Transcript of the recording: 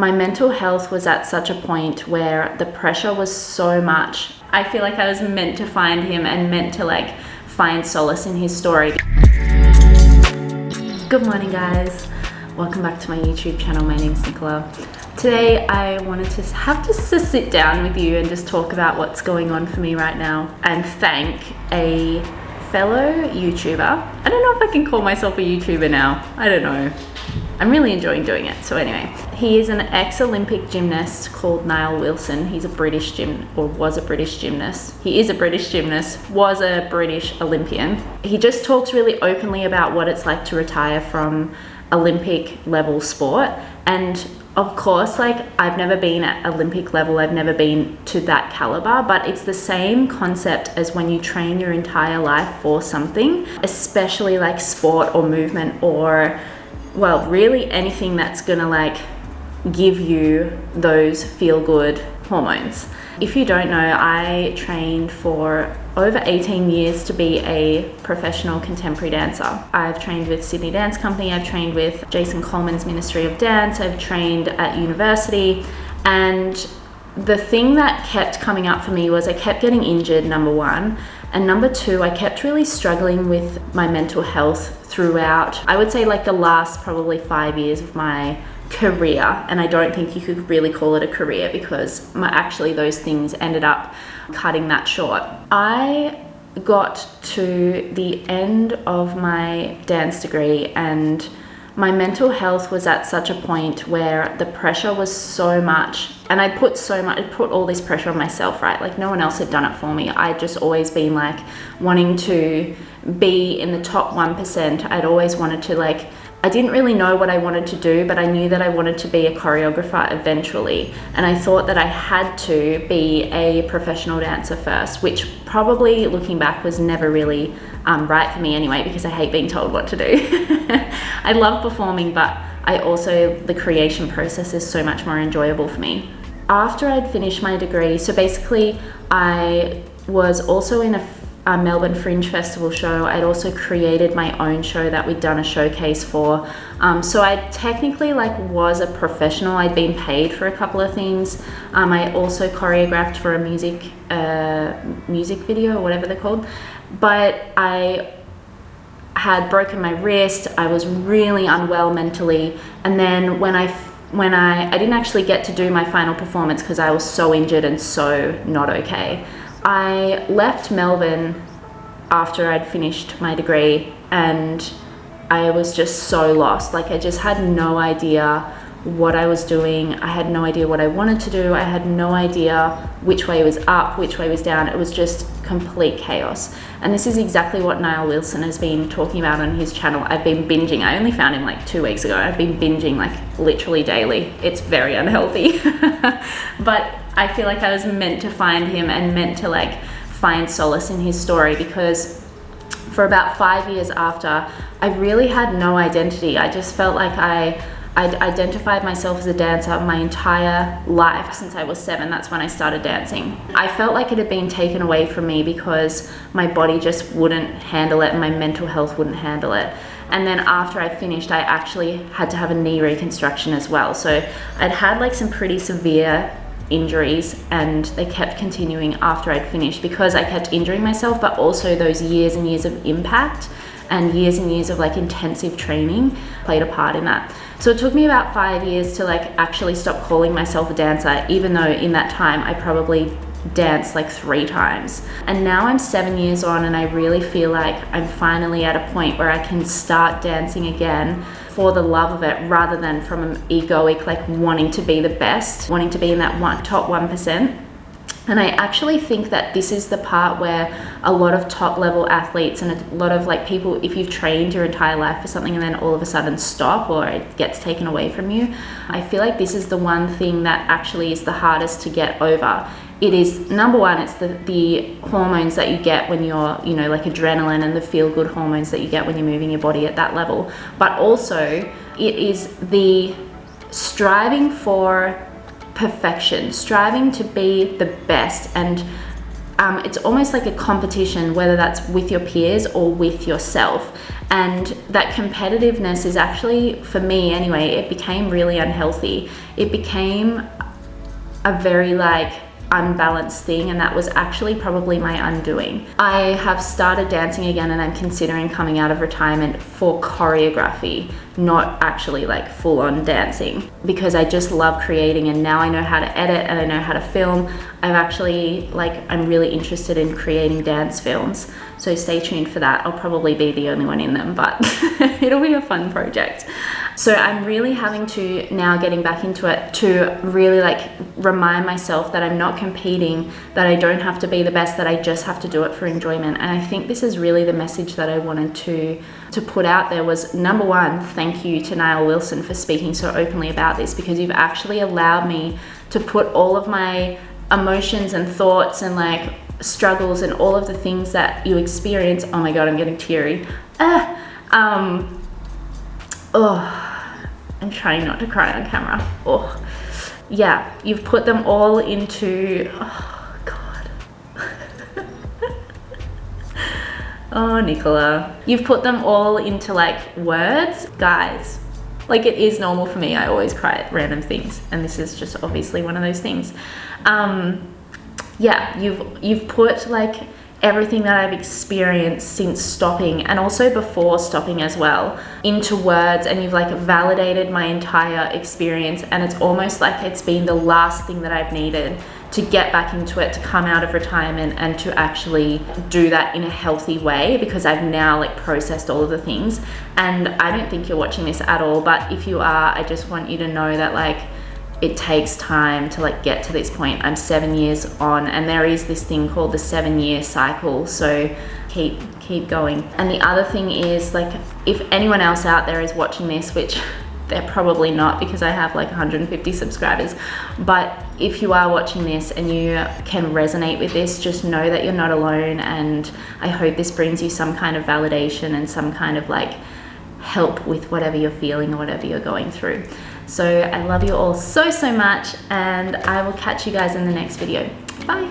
my mental health was at such a point where the pressure was so much. I feel like I was meant to find him and meant to like find solace in his story. Good morning, guys. Welcome back to my YouTube channel. My name's Nicola. Today I wanted to have just to sit down with you and just talk about what's going on for me right now and thank a fellow YouTuber. I don't know if I can call myself a YouTuber now. I don't know. I'm really enjoying doing it. So anyway, he is an ex-Olympic gymnast called Nile Wilson. He's a British was a British gymnast. He is a British gymnast, was a British Olympian. He just talks really openly about what it's like to retire from Olympic level sport. And of course, like, I've never been at Olympic level, I've never been to that caliber, but it's the same concept as when you train your entire life for something, especially like sport or movement or, well, really anything that's gonna like give you those feel-good hormones. If you don't know, I trained for over 18 years to be a professional contemporary dancer. I've trained with Sydney Dance Company, I've trained with Jason Coleman's Ministry of Dance, I've trained at university, and the thing that kept coming up for me was I kept getting injured, number one, and number two, I kept really struggling with my mental health throughout, I would say like the last probably 5 years of my career, and I don't think you could really call it a career because actually those things ended up cutting that short. I got to the end of my dance degree and my mental health was at such a point where the pressure was so much, and I put all this pressure on myself, right? Like no one else had done it for me. I'd just always been like wanting to be in the top 1%. I'd always wanted to like, I didn't really know what I wanted to do, but I knew that I wanted to be a choreographer eventually. And I thought that I had to be a professional dancer first, which probably looking back was never really right for me anyway, because I hate being told what to do. I love performing, but the creation process is so much more enjoyable for me. After I'd finished my degree, so basically I was also in a Melbourne Fringe Festival show. I'd also created my own show that we'd done a showcase for. So I technically like was a professional. I'd been paid for a couple of things. I also choreographed for a music video or whatever they're called. But I had broken my wrist. I was really unwell mentally. And then when I didn't actually get to do my final performance because I was so injured and so not okay. I left Melbourne after I'd finished my degree and I was just so lost. Like I just had no idea what I was doing. I had no idea what I wanted to do. I had no idea which way was up, which way was down. It was just complete chaos. And this is exactly what Nile Wilson has been talking about on his channel. I've been binging. I only found him like 2 weeks ago. I've been binging like literally daily. It's very unhealthy. But I feel like I was meant to find him and meant to like find solace in his story, because for about 5 years after, I really had no identity. I just felt like I'd identified myself as a dancer my entire life. Since I was 7, that's when I started dancing. I felt like it had been taken away from me because my body just wouldn't handle it and my mental health wouldn't handle it. And then after I finished, I actually had to have a knee reconstruction as well. So I'd had like some pretty severe injuries and they kept continuing after I'd finished because I kept injuring myself, but also those years and years of impact and years of like intensive training played a part in that. So it took me about 5 years to like actually stop calling myself a dancer, even though in that time I probably danced like 3 times. And now I'm 7 years on and I really feel like I'm finally at a point where I can start dancing again for the love of it, rather than from an egoic like wanting to be the best, wanting to be in that top 1%. And I actually think that this is the part where a lot of top level athletes and a lot of like people, if you've trained your entire life for something and then all of a sudden stop or it gets taken away from you, I feel like this is the one thing that actually is the hardest to get over. It is, number one, it's the hormones that you get when you're, you know, like adrenaline and the feel-good hormones that you get when you're moving your body at that level. But also, it is the striving for perfection, striving to be the best. And it's almost like a competition, whether that's with your peers or with yourself. And that competitiveness is actually, for me anyway, it became really unhealthy. It became a very like unbalanced thing, and that was actually probably my undoing. I have started dancing again, and I'm considering coming out of retirement for choreography, not actually like full-on dancing, because I just love creating, and now I know how to edit and I know how to film. I'm really interested in creating dance films, so stay tuned for that. I'll probably be the only one in them, but it'll be a fun project. So I'm really having to now, getting back into it, to really like remind myself that I'm not competing, that I don't have to be the best, that I just have to do it for enjoyment. And I think this is really the message that I wanted to put out there was, number one, thank you to Nile Wilson for speaking so openly about this, because you've actually allowed me to put all of my emotions and thoughts and like struggles and all of the things that you experience. Oh my God, I'm getting teary. I'm trying not to cry on camera. Oh, yeah, you've put them all into, oh God. Oh, Nicola. You've put them all into like words. Guys, like it is normal for me. I always cry at random things, and this is just obviously one of those things. Yeah, you've put like everything that I've experienced since stopping, and also before stopping as well, into words, and you've like validated my entire experience, and it's almost like it's been the last thing that I've needed to get back into it, to come out of retirement and to actually do that in a healthy way, because I've now like processed all of the things. And I don't think you're watching this at all, but if you are, I just want you to know that like it takes time to like get to this point. I'm 7 years on, and there is this thing called the 7-year cycle. So keep going. And the other thing is, like, if anyone else out there is watching this, which they're probably not because I have like 150 subscribers, but if you are watching this and you can resonate with this, just know that you're not alone. And I hope this brings you some kind of validation and some kind of like help with whatever you're feeling or whatever you're going through. So I love you all so much, and I will catch you guys in the next video. Bye.